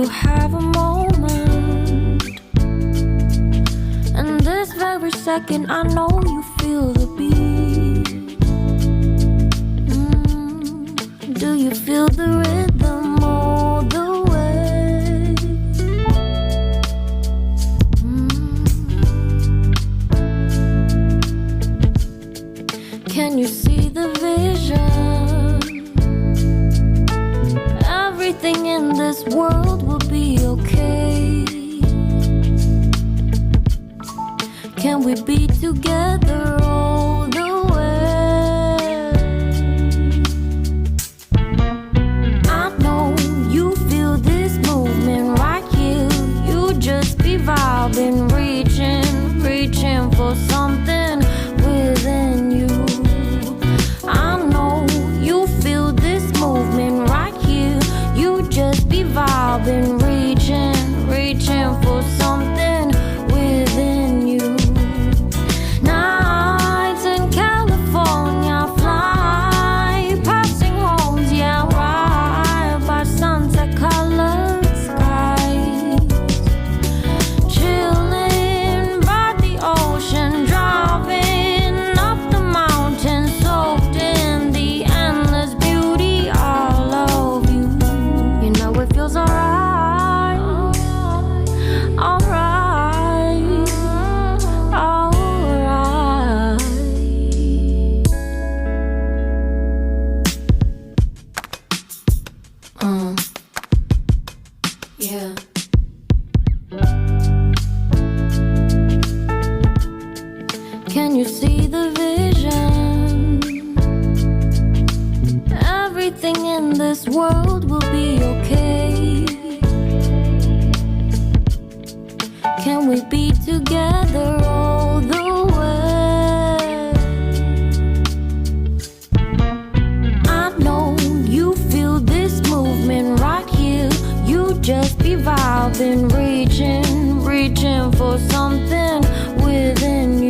you have a moment. And this very second I know you feel the beat. Do you feel the rhythm all the way? Can you see the vision? Everything in this world will be okay. Can we be together all the way? I know you feel this movement right here. You just be vibing, reaching for something within you. I know you feel this movement right here. You just be vibing, reaching for something within you. Nights in California, fly passing homes, yeah, right by sunset colored skies. Chilling by the ocean, driving up the mountain, soaked in the endless beauty all of you. You know it feels alright, alright, alright. Yeah. Can you see the vision? Everything in this world will be okay. Can we be together all the way? I know you feel this movement right here. You just be vibing, reaching for something within you.